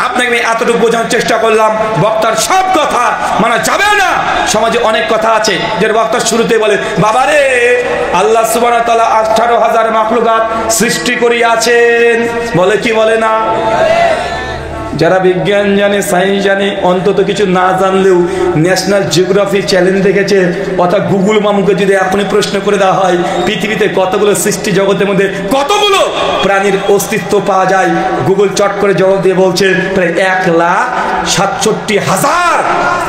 আপনাকে আমি এতটুকু বোঝানোর চেষ্টা করলাম, বক্তার সব কথা মানা যাবে না। সমাজে অনেক কথা আছে যে বক্তার শুরুতে বলে বাবারে আল্লাহ সুবহানাহু ওয়া তাআলা 18,000 মাখলুকাত সৃষ্টি করিয়াছেন, বলে কি বলে না? যারা বিজ্ঞান জানে, সায়েন্স জানে, অন্তত কিছু না জানলেও ন্যাশনাল জিওগ্রাফি চ্যানেল দেখেছে। অর্থাৎ গুগল মামুকে যদি এখনই প্রশ্ন করে দেওয়া হয় পৃথিবীতে কতগুলো সৃষ্টি জগতের মধ্যে কতগুলো প্রাণীর অস্তিত্ব পাওয়া যায়, গুগল চট করে জবাব দিয়ে বলছে প্রায় 1,67,000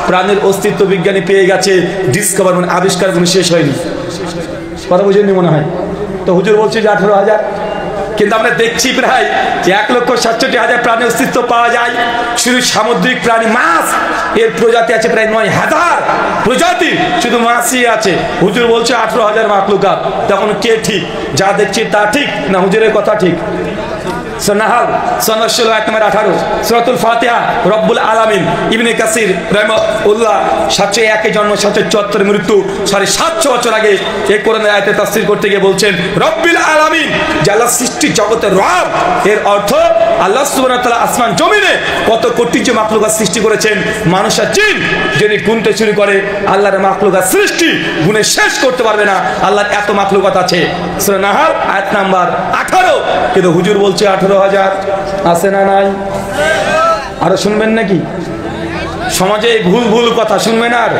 প্রাণীর অস্তিত্ব বিজ্ঞানী পেয়ে গেছে। ডিসকভার মানে আবিষ্কার কোনো শেষ হয়নি। কথা বুঝেননি মনে হয়? তো হুজুর বলছে যে 18,000, কিন্তু আমরা দেখছি প্রায় 1,67,000 প্রাণী অস্তিত্ব পাওয়া যায়। শুধু সামুদ্রিক প্রাণী মাছ এর প্রজাতি আছে প্রায় 9,000 প্রজাতি, শুধু মাছই আছে। হুজুর বলছে 18,000 মাখলুকাত। তখন কে ঠিক? যা দেখছি তা ঠিক না হুজুরের কথা ঠিক? নাহাল 16:18 সূরাতুল ফাতিহা রব্বুল আলামিন ইবনে কাসির রাহিমাহুল্লাহ 701 জন্ম 774 মৃত্যু 750 বছর আগে এই কোরআনের আয়াতে তাফসীর করতে গিয়ে বলছেন রব্বুল আলামিন যে আল্লাহ সৃষ্টি জগতের রব। এর অর্থ আল্লাহ সুবহানাহু ওয়া তাআলা আসমান জমিনে কত কোটি যে মাখলুকাত সৃষ্টি করেছেন। মানুষ আর জিন যদি গুনতে শুরু করে আল্লাহর মাখলুকাত সৃষ্টি গুনে শেষ করতে পারবে না। আল্লাহর এত মাখলুকাত আছে। সূরা নাহাল আয়াত নাম্বার 18। কিন্তু হুজুর বলছে 18,000 আছে না? নাই। আরো শুনবেন নাকি? সমাজে ভুল ভুল কথা শুনবেন। আর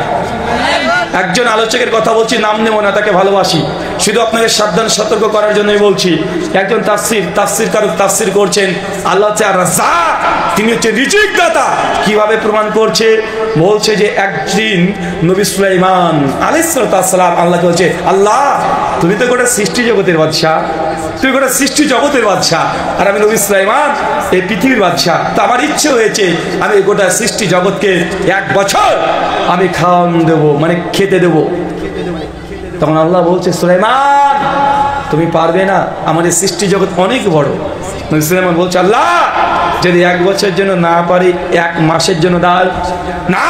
একজন আলোচকের কথা বলছি, নাম নেব না, তাকে ভালোবাসি, শুধু আপনাকে সাবধান সতর্ক করার জন্যই বলছি। একজন তাফসীরকারক তাফসীর করছেন আল্লাহ রাজ্জাক, তিনি হচ্ছে রিজিক দাতা। কিভাবে প্রমাণ করছে? বলছে যে একদিন নবী সুলাইমান আলাইহিস সালাম আল্লাহকে বলছে আল্লাহ তুমি তো গোটা সৃষ্টি জগতের বাদশা, তুমি গোটা সৃষ্টি জগতের বাদশা, আর আমি নবী সুলাইমান এই পৃথিবীর বাদশা। তো আমার ইচ্ছে হয়েছে আমি গোটা সৃষ্টি জগৎকে 1 বছর আমি খাওয়ান দেবো, মানে খেতে দেবো। তখন আল্লাহ বলছে সুলাইমান তুমি পারবে না, আমাদের সৃষ্টি জগৎ অনেক বড়। নবী সুলাইমান বলছে, আল্লাহ যদি 1 বছরের জন্য না পারি 1 মাসের জন্য দাও, না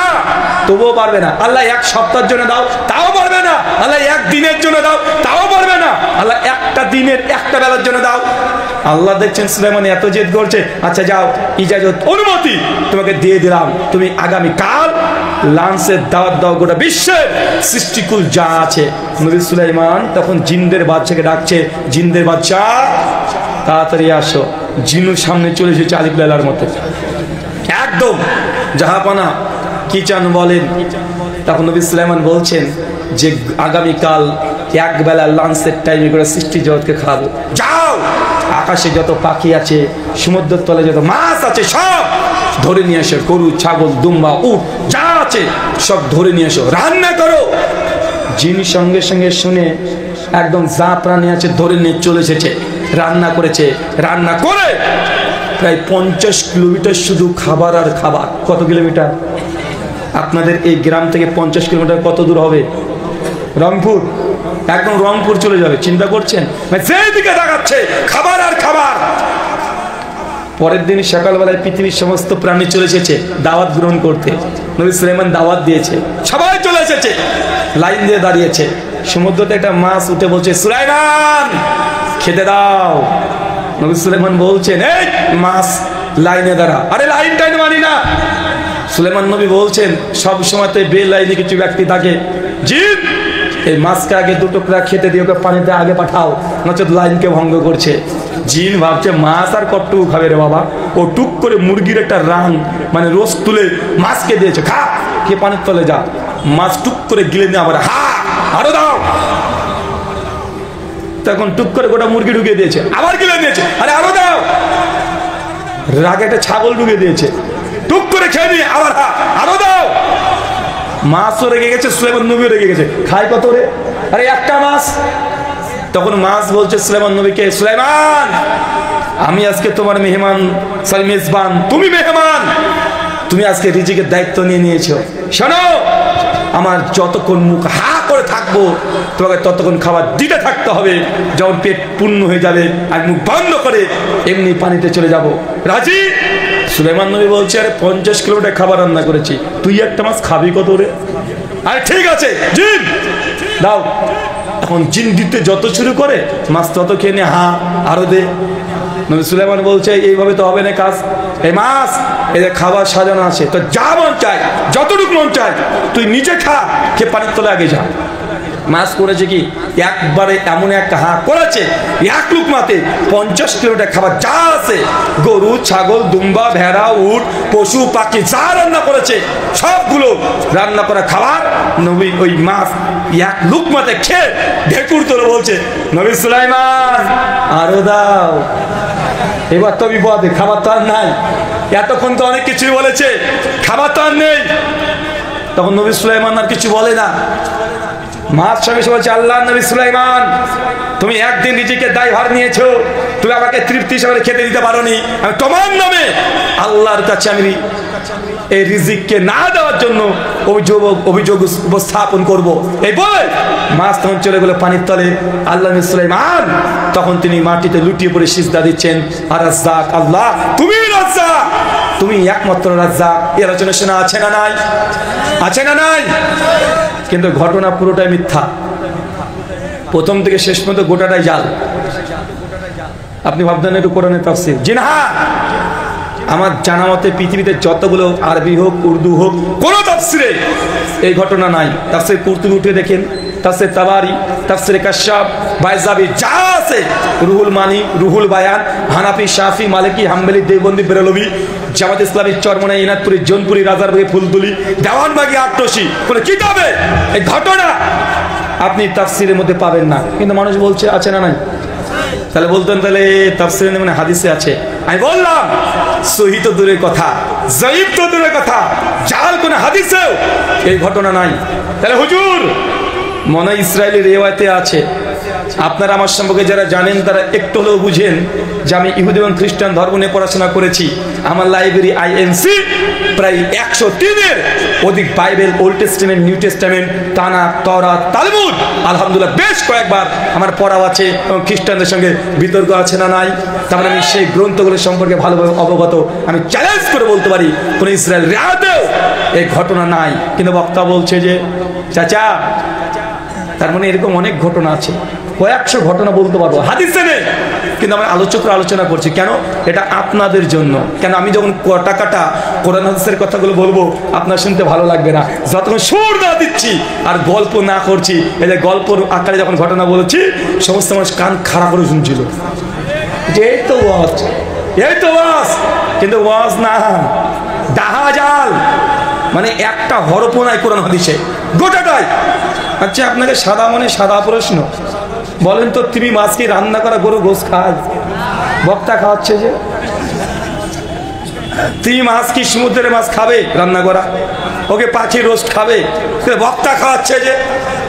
তবুও পারবে না। আল্লাহ 1 সপ্তাহের জন্য দাও, তাও পারবে না। আল্লাহ 1 দিনের জন্য দাও, তাও পারবে না। আল্লাহ একটা দিনের একটা বেলার জন্য দাও। আল্লাহ দেখছেন সুলাইমান এত জেদ করছে, আচ্ছা যাও, ইজাজত অনুমতি তোমাকে দিয়ে দিলাম, তুমি আগামী কাল লাঞ্চের দাওয়াত দাও গোটা বিশ্বের সৃষ্টিকুল যা আছে। নবী সুলাইমান তখন জিনদের বাচ্চাকে ডাকছে, জিনদের বাচ্চা তাড়াতাড়ি আসো। জিনু সামনে চলে এসেছে আলিফ লাইলার মতো, একদম জাহাপানা কি চান বলেন। তখন নবী সুলাইমান বলছেন যে আগামীকাল 1 বেলা লাঞ্চের টাইমে করে সৃষ্টি জগৎকে খাবো। যাও, আকাশে যত পাখি আছে, সমুদ্রের তলে যত মাছ আছে সব ধরে নিয়ে এসো, গরু ছাগল দুম্বা উট যা আছে সব ধরে নিয়ে এসো, রান্না করো। যিনি সঙ্গে সঙ্গে শুনে একদম যা প্রাণী আছে ধরে নিয়ে চলে এসেছে, রান্না করেছে। রান্না করে প্রায় 50 কিলোমিটার শুধু খাবার আর খাবার। কত কিলোমিটার? আপনাদের এই গ্রাম থেকে 50 কিলোমিটার কত দূর হবে? রংপুর, একদম রংপুর চলে যাবে। চিন্তা করছেন, যেদিকে তাকাচ্ছে খাবার আর খাবার। পরের দিন সকালবেলায় পৃথিবীর সমস্ত প্রাণী চলে এসেছে দাওয়াত গ্রহণ করতে। নবী সুলাইমান দাওয়াত দিয়েছে, সবাই চলে এসেছে, লাইন দিয়ে দাঁড়িয়েছে। সমুদ্রতে একটা মাছ উঠে বলছে, সুলাইমান খেতে দাও। নবী সুলাইমান বলছেন, এই মাছ লাইনে দাঁড়া। আরে লাইন টাইন মানি না। সুলাইমান নবী বলছেন, সব সময় তো বেলাইনে কিছু ব্যক্তি থাকে, জিন এই মাছকে আগে 2 টুকরা খেতে দিয়ে ওকে পানিতে আগে পাঠাও, নচেত লাইনকে ভঙ্গ করছে। জিন ভাবছে মাছ আর কতটুকু খাবে রে বাবা। ও টুক করে মুরগির একটা রান মানে রোজ তুলে মাছকে দিয়েছে, খা, কে পানির তলে যা। মাছ টুক করে গিলে নিয়ে আবার হা আরো দাও। তখন টুক করে গোটা মুরগি ঢুকিয়ে দিয়েছে, আবার গিলে দিয়েছে, আরে আরো দাও। রাগে একটা ছাগল ঢুকিয়ে দিয়েছে, টুক করে খেয়ে নিয়ে আবার হা আরো দাও। মাছও রেগে গেছে, সুলাইমান নবীও রেগে গেছে, খাই কত রে? আরে একটা মাছ। তখন মাছ বলছে সুলাইমান নবীকে, সুলাইমান আমি আজকে তোমার মেহমান, সরি মেজবান, তুমি মেহমান, তুমি আজকে রিজিকের দায়িত্ব নিয়ে নিয়েছো। শোনো, আমার যতক্ষণ মুখ হা করে থাকবো তোমাকে ততক্ষণ খাবার দিতে থাকতে হবে। যখন পেট পূর্ণ হয়ে যাবে আর মুখ বন্ধ করে এমনি পানিতে চলে যাব, রাজি? সুলাইমান নবী বলছে, আরে 50 কিলোমিটার খাবার রান্না করেছি, তুই একটা মাছ খাবি কত রে? আরে ঠিক আছে জিন দাও। এখন জিন দিতে যত শুরু করে মাছ তত খেয়ে নিয়ে হা আরো দে। নবী সুলাইমান বলছে, এইভাবে তো হবে না কাজ। এই মাছ এদের খাবার সাজানো আছে, তো যা মন চায় যতটুকু মন চায় তুই নিজে খা, খেয়ে পানির তলে আগে যা। মাছ করেছে কি, একবারে এমন একটা হা করেছে, 1 লুকমাতে 50 কিলোমিটার খাবার যা আছে, গরু ছাগল দুম্বা ভেড়া উট পশু পাখি যা রান্না করেছে সবগুলো রান্না করা খাবার নবী ওই মাছ 1 লুকমাতে খেয়ে ঢেকুর তোলে বলছে, নবী সুলাইমান আরো দাও। এবার তো বিপদে, খাবার তো আর নাই। এতক্ষণ তো অনেক কিছুই বলেছে, খাবার তো আর নেই। তখন নবী সুলাইমান আর কিছু বলে না। মাছ সঙ্গে সঙ্গে বলছে, আল্লাহ নবী সুলাইমান তুমি একদিন নিজেকে দায়ভার নিয়েছো, তুমি আমাকে তৃপ্তি হিসাবে খেতে দিতে পারোনি। আমি তোমার নামে আল্লাহর কাছে আমি এই রিজিককে না দেওয়ার জন্য অভিযোগ উপস্থাপন করব। এই বলে মাছ তখন চলে গেল পানির তলে। আল্লাহ নবী সুলাইমান তখন তিনি মাটিতে লুটিয়ে পড়ে সিজদা দিচ্ছেন, আর রাজ্জাক আল্লাহ, তুমি রাজ্জাক, তুমি একমাত্র রাজ্জাক। এর আলোচনা শোনা আছে না নাই? আছে না নাই? কিন্তু ঘটনা পুরোটাই মিথ্যা, প্রথম থেকে শেষ পর্যন্ত গোটাটাই জাল। আপনি ভাবতেন একটু কোরআনের তাফসীর, জি না, আমার জানা মতে পৃথিবীতে যতগুলো আরবি হোক উর্দু হোক কোন তাফসীরে এই ঘটনা নাই। তাফসীর কুরতুবী উঠে দেখেন, তাফসীর তাবারি, তাফসীর কাশশাফ, বাইজাবি যা আছে, রুহুল মানি, রুহুল বায়ান, হানাফি শাফি মালিকি হাম্বলি দেওবন্দি বেরলভি জামাত ইসলামী চরমনাই ইনাদপুরি জোনপুরি রাজারবাগী ফুলতুলি দেওয়ানবাগী আট্টসি কোন কিতাবে এই ঘটনা আপনি তাফসীরের মধ্যে পাবেন না। কিন্তু মানুষ বলছে আছে না নাই? তাহলে বলতেন তাহলে তাফসীরে মানে হাদিসে আছে। আমি বললাম সহিহ তো দূরের কথা, যায়িফ তো দূরের কথা, জাল কোন হাদিসেও এই ঘটনা নাই। তাহলে হুজুর মনে ইসরায়েলি রিওয়ায়েতে আছে আপনারা আমার সম্পর্কে যারা জানেন তারা একটু হলেও বুঝেন যে আমি ইহুদি এবং খ্রিস্টান ধর্ম নিয়ে পড়াশোনা করেছি। আমার লাইব্রেরি INC প্রায় 103-এর অধিক Bible, Old Testament, New Testament, Tanakh, তওরাত, তালমুদ আলহামদুলিল্লাহ বেশ কয়েকবার আমার পড়াও আছে এবং খ্রিস্টানদের সঙ্গে বিতর্ক আছে না নাই। তারপরে আমি সেই গ্রন্থগুলো সম্পর্কে ভালোভাবে অবগত। আমি চ্যালেঞ্জ করে বলতে পারি কোন ইসরায়েল রাতেও এই ঘটনা নাই। কিন্তু বক্তা বলছে যে চাচা তার মানে এরকম অনেক ঘটনা আছে, কয়েকশো ঘটনা বলতে পারবো, হাদিসে নেই। কিন্তু আমি আলোচকরা আলোচনা করছি কেন? এটা আপনাদের জন্য। কেন আমি যখন টাকাটা কোরআন হাদিসের কথাগুলো বলবো আপনার শুনতে ভালো লাগবে না। যতক্ষণ সুর না দিচ্ছি আর গল্প না করছি, এই যে গল্পর আকারে যখন ঘটনা বলেছি সমস্ত মানুষ কান খাড়া করে শুনছিল যে এই তো ওয়াজ, এই তো ওয়াজ। কিন্তু ওয়াজ না, ডাহা জাল, মানে একটা হরফও নাই কোরআন হাদিসে, গোটাটাই। আচ্ছা আপনাকে সাদা মনে সাদা প্রশ্ন, বলেন তো তুমি মাছ কি রান্না করা গরু গোস খায়? বক্তা খাওয়াচ্ছে যে তুমি মাছ কি সমুদ্রের মাছ খাবে রান্না করা? ওকে পাখির রোস্ট খাবে? বক্তা খাওয়াচ্ছে যে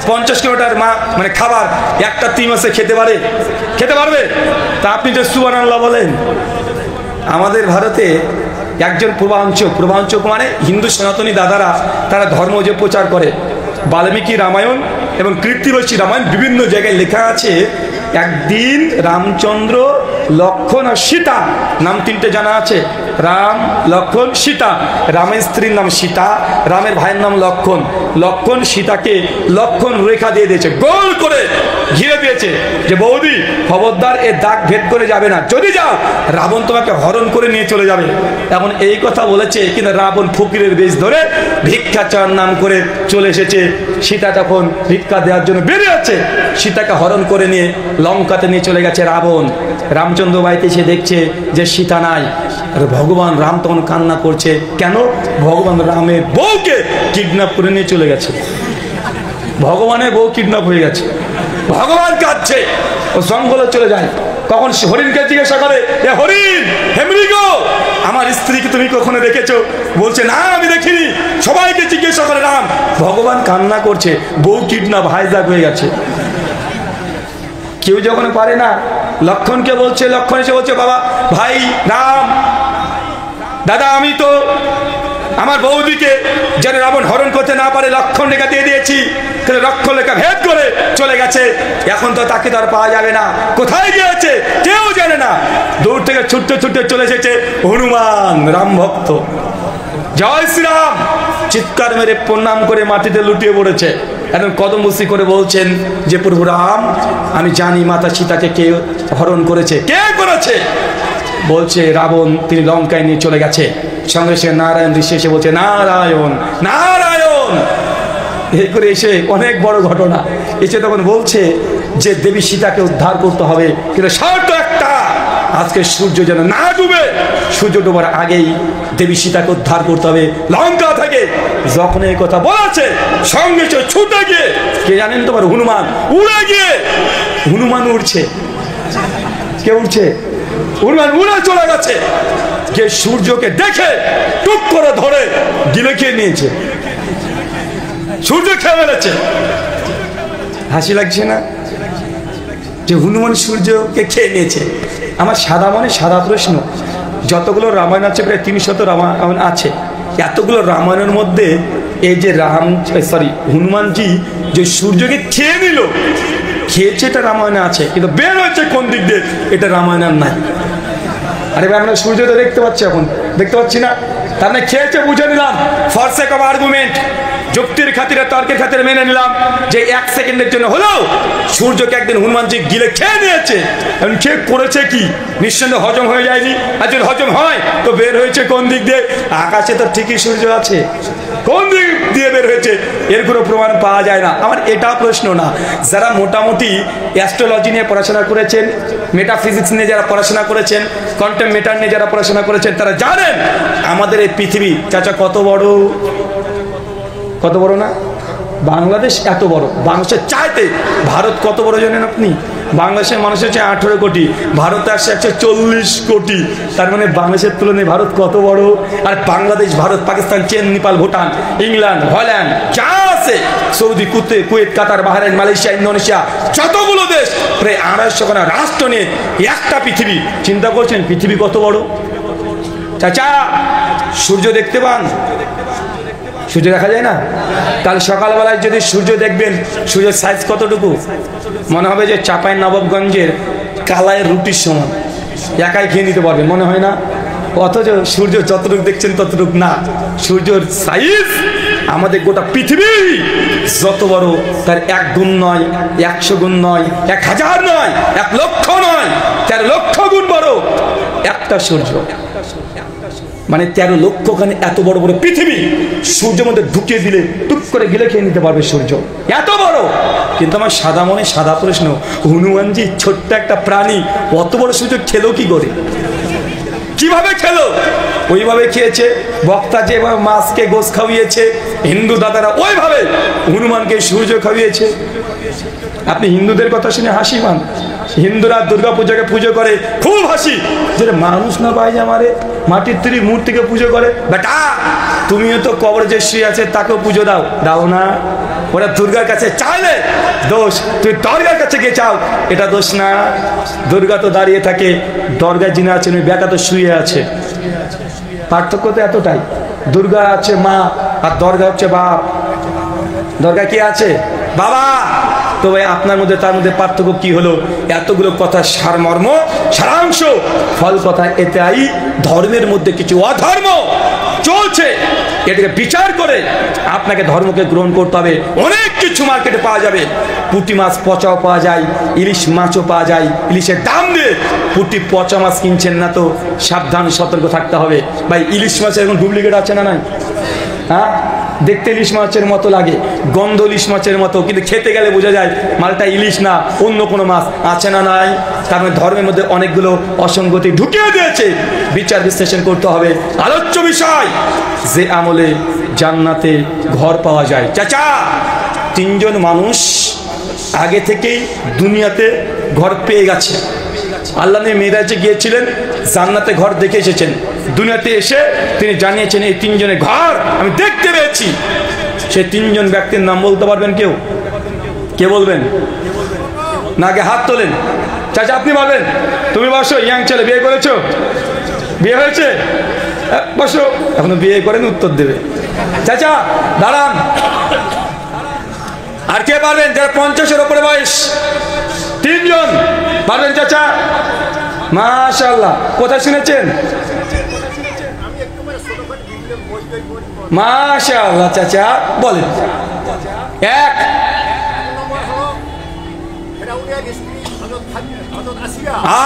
50 কিলোমিটার মানে খাবার একটা তিন মাসে খেতে পারে, খেতে পারবে? তা আপনি যে সুবহানাল্লাহ বলেন। আমাদের ভারতে একজন পূর্বাঞ্চক মানে হিন্দু সনাতনী দাদারা, তারা ধর্ম যে প্রচার করে, বাল্মীকি রামায়ণ এবং কৃত্তিবাসী রামায়ণ বিভিন্ন জায়গায় লেখা আছে একদিন রামচন্দ্র, লক্ষণ আর সীতা নাম তিনটে জানা আছে, রাম, লক্ষণ, সীতা। রামের স্ত্রীর নাম সীতা, রামের ভাইয়ের নাম লক্ষণ। লক্ষণ সীতাকে লক্ষণ রেখা দিয়ে দিয়েছে, গোল করে ঘিরে দিয়েছে যে বৌদি খবরদার এ দাগ ভেদ করে যাবে না, যদি যাও রাবণ তোমাকে হরণ করে নিয়ে চলে যাবে। এখন এই কথা বলেছে, কিন্তু রাবণ ফকিরের বেশ ধরে ভিক্ষা চাওয়ার নাম করে চলে এসেছে। সীতা তখন ভিক্ষা দেওয়ার জন্য বেরিয়ে আছে, সীতাকে হরণ করে নিয়ে লঙ্কাতে নিয়ে চলে গেছে রাবণ। রামচন্দ্র বাড়িতে এসে দেখছে যে সীতা নাই, আর ভগবান রাম তখন কান্না করছে। কেন? ভগবান রামের বউকে কিডন্যাপ করে নিয়ে চলে গেছে, ভগবানের বউ কিডন্যাপ হয়ে গেছে। ভগবান কাঁদছে, ও জঙ্গলে চলে যায়। কখন হরিণকে জিজ্ঞাসা করে, এ হরিণ, হেমরি গো, আমার স্ত্রীকে তুমি কখনো দেখেছো? বলছে না আমি দেখিনি। সবাইকে জিজ্ঞাসা করে রাম। ভগবান কান্না করছে, বউ কিডন্যাপ হাইজ্যাক হয়ে গেছে। কেউ যখন পারে না, লক্ষণকে বলছে, লক্ষণ এসে বলছে, বাবা ভাই রাম, দাদা আমি তো আমার বৌদিকে যেন রাবণ হরণ করতে না পারে লক্ষণ রেখা দিয়ে দিয়েছি, কিন্তু লক্ষণ রেখা ভেদ করে চলে গেছে। এখন তো তাকে তো আর পাওয়া যাবে না, কোথায় গিয়েছে কেউ জানে না। দূর থেকে ছুটতে ছুটতে চলে এসেছে হনুমান, রাম ভক্ত। জয় শ্রীরাম চিৎকার মেরে প্রণাম করে মাটিতে লুটিয়ে পড়েছে। এখন কদমবুসি করে বলছেন যে প্রভু রাম, আমি জানি মাতা সীতাকে কে হরণ করেছে। কে করেছে? বলছে রাবণ, তিনি লঙ্কায় নিয়ে চলে গেছে। সঙ্গে সে নারায়ণ ঋষি এসে বলছে নারায়ণ নারায়ণ। এই করে এসে অনেক বড় ঘটনা এসে তখন বলছে যে দেবী সীতাকে উদ্ধার করতে হবে, কিন্তু শর্ত একটা, আজকে সূর্য যেন না ডুবে, সূর্য ডুবার আগেই দেবী সীতাকে উদ্ধার করতে হবে লঙ্কা থেকে। যখন এই কথা বলেছে সঙ্গে সে ছুটে গিয়ে, কে জানেন তোমার? হনুমান। উড়ে গিয়ে হনুমান উড়ছে, কে উড়ছে? হনুমান উড়ে চলে গেছে, যে সূর্যকে দেখে টুক করে ধরে গিলে খেয়ে নিয়েছে, সূর্য খেয়ে ফেলেছে। হাসি লাগছে না যে হনুমান সূর্যকে খেয়ে নিয়েছে? আমার সাদা মনে সাদা প্রশ্ন, যতগুলো রামায়ণ আছে প্রায় 300 রামায়ণ আছে, এতগুলো রামায়ণের মধ্যে এই যে হনুমানজি যে সূর্যকে খেয়ে নিল, খেয়েছে এটা রামায়ণে আছে, কিন্তু বের হয়েছে কোন দিক দিয়ে এটা রামায়ণ আর নাই। আরে ভাই আমরা সূর্য তো দেখতে পাচ্ছি, এখন দেখতে পাচ্ছি না, তার মানে খেয়েছে বুঝে নিলাম, ফর সেক অফ আর্গুমেন্ট, যুক্তির খাতিরে তর্কের খাতিরে মেনে নিলাম যে 1 সেকেন্ডের জন্য হলেও সূর্যকে একদিন হনুমানজি গিলে খেয়ে নিয়েছে। এখন খেয়ে করেছে কি? নিঃসন্দেহে হজম হয়ে যায়নি, আর যদি হজম হয় তো বের হয়েছে কোন দিক দিয়ে? আকাশে তো ঠিকই সূর্য আছে, কোন দিক দিয়ে বের হয়েছে এর কোনো প্রমাণ পাওয়া যায় না। আমার এটা প্রশ্ন না, যারা মোটামুটি অ্যাস্ট্রোলজি নিয়ে পড়াশোনা করেছেন, মেটাফিজিক্স নিয়ে যারা পড়াশোনা করেছেন, কোয়ান্টাম মেটার নিয়ে যারা পড়াশোনা করেছেন, তারা জানেন আমাদের এই পৃথিবী চাচা কত বড়, কত বড় না? বাংলাদেশ এত বড়, বাংলাদেশের চাইতে ভারত কত বড় জানেন আপনি? বাংলাদেশের মানুষের চেয়ে 18 কোটি, ভারতে আসছে 140 কোটি। তার মানে বাংলাদেশের তুলনায় ভারত কত বড়? আর বাংলাদেশ, ভারত, পাকিস্তান, চীন, নেপাল, ভুটান, ইংল্যান্ড, হল্যান্ড যা আছে, সৌদি, কুয়েত, কাতার, বাহরাইন, মালয়েশিয়া, ইন্দোনেশিয়া, যতগুলো দেশ, প্রায় 250 রাষ্ট্র নিয়ে একটা পৃথিবী। চিন্তা করছেন পৃথিবী কত বড়? চাচা, সূর্য দেখতে পান? সূর্য দেখা যায় না? কাল সকালবেলায় যদি সূর্য দেখবেন, সূর্যের সাইজ কতটুকু? মনে হবে যে চাঁপাই নবাবগঞ্জের কালায় রুটির সমান, একাই খেয়ে নিতে পারবেন, মনে হয় না? অথচ সূর্য যতটুকু দেখছেন ততটুকু না। সূর্যের সাইজ আমাদের গোটা পৃথিবী যত বড়, তার 1 গুণ নয়, 100 গুণ নয়, 1000 নয়, 1 লক্ষ নয়, 13 লক্ষ গুণ বড় একটা সূর্য। মানে 13 লক্ষখানে এত বড় বড় পৃথিবী সূর্যের মধ্যে ঢুকিয়ে দিলে টুক করে গিলে খেয়ে নিতে পারবে সূর্য, এত বড়। কিন্তু আমার সাদা মনে সাদা প্রশ্ন, হনুমানজি ছোট্ট একটা প্রাণী অত বড় সূর্য খেলো কি করে? কিভাবে খেলো? ওইভাবে খেয়েছে। বক্তা যেভাবে মাছকে গোশ খাওয়িয়েছে, হিন্দু দাদারা ওইভাবে হনুমানকে সূর্য খাওয়িয়েছে। আপনি হিন্দুদের কথা শুনে হাসি পান? হিন্দুরা দুর্গা পূজাকে পুজো করে, খুব হাসি, যে মানুষ না পাই আমারে মাটির তৈরি মূর্তিকে পুজো করে। বেটা, তুমিও তো কবর যে শুয়ে আছে তাকেও পুজো দাও, দাও না? ওরা দুর্গার কাছে চাইলে দোষ, তুই দরগার কাছে গিয়ে চাও, এটা দোষ না। দুর্গা তো দাঁড়িয়ে থাকে, দরগায় যিনি আছেন ওই বেটা তো শুয়ে আছে। পার্থক্য তো এতটাই, দুর্গা আছে মা আর দরগা হচ্ছে বাপ। দরগা কি আছে? বাবা। তো ভাই আপনার মধ্যে তার মধ্যে পার্থক্য কি হলো? এতগুলো কথা সারমর্ম, সারাংশ, ফল কথা এটাই, ধর্মের মধ্যে কিছু অধর্ম চলছে, এটাকে বিচার করে আপনাকে ধর্মকে গ্রহণ করতে হবে। অনেক কিছু মার্কেটে পাওয়া যাবে, পুঁটি মাছ পচাও পাওয়া যায়, ইলিশ মাছও পাওয়া যায়। ইলিশের দাম দিয়ে পুঁটি পচা মাছ কিনছেন না তো সাবধান, সতর্ক থাকতে হবে। ভাই ইলিশ মাছের এখন ডুপ্লিকেট আছে না নাই? হ্যাঁ, দেখতে ইলিশ মাছের মতো লাগে, গন্ধ ইলিশ মাছের মতো, কিন্তু খেতে গেলে বোঝা যায় মালটা ইলিশ না, অন্য কোনো মাছ। আছে না নাই? কারণ ধর্মের মধ্যে অনেকগুলো অসঙ্গতি ঢুকিয়ে দিয়েছে, বিচার বিশ্লেষণ করতে হবে। আলোচ্য বিষয়, যে আমলে জান্নাতে ঘর পাওয়া যায়। চাচা, 3 জন মানুষ আগে থেকেই দুনিয়াতে ঘর পেয়ে গেছে। আল্লাহ নবী মেরাজে গিয়েছিলেন, জান্নাতে ঘর দেখে এসেছেন। দুনিয়াতে এসে তিনি জানিয়েছেন এই 3 জনের ঘর আমি দেখতে পেয়েছি। সেই 3 জন ব্যক্তির নাম বলতে পারবেন কেউ? কে বলবেন? না, আগে হাত তোলেন। চাচা আপনি বলবেন। তুমি বসো, ইয়াং ছেলে, বিয়ে করেছো? বিয়ে হয়েছে? বসো, এখনো বিয়ে করেন, উত্তর দেবে। চাচা দাঁড়ান। আর কে পারবেন যারা 50-এর উপরে বয়স? 3 জন পারবেন চাচা? মাশাআল্লাহ। কোথায় শুনেছেন? মাশাআল্লাহ। চাচা বলেন। 1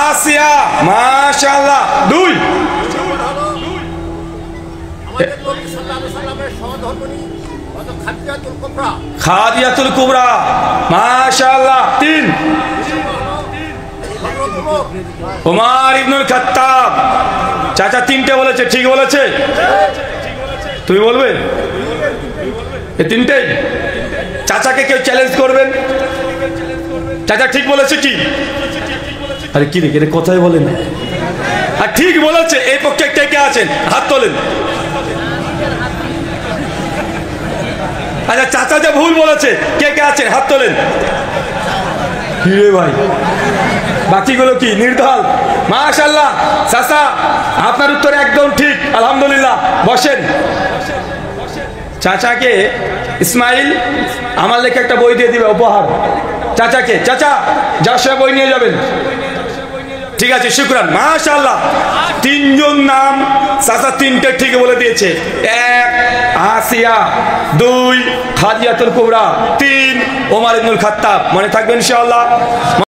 আসিয়া, মাশাআল্লাহ। 2 খাদিজাতুল কুবরা, মাশাআল্লাহ। 3 ওমর ইবনুল খাত্তাব। চাচা 3টে বলেছে, ঠিক বলেছে? তুমি বলবে এই 3টেই? চাচাকে কেউ চ্যালেঞ্জ করবেন? চাচা ঠিক বলেছে কি? আরে কি রে, কথাই বলেন না। আর ঠিক বলেছে। এই পক্ষে কে কে আছেন? হাত তোলেন। আচ্ছা, চাচা যে ভুল বলেছে কে কে আছেন? হাত তোলেন। কি রে ভাই, বাকিগুলো কি নির্দল? মাশাআল্লাহ। চাচা আপনার উত্তর একদম ঠিক, আলহামদুলিল্লাহ। বসেন। চাচাকে ইসমাইল আমার লেখা একটা বই দিয়ে দিবে উপহার চাচাকে। চাচা যার সঙ্গে বই নিয়ে যাবেন। ঠিক আছে, শুকরান, মাশাআল্লাহ। 3 জন নাম চাচা 3টে ঠিক বলে দিয়েছে। 1 আসিয়া, 2 খাদিজাতুল কুবরা, 3 ওমর ইবনুল খাত্তাব। মনে থাকবে ইনশাআল্লাহ।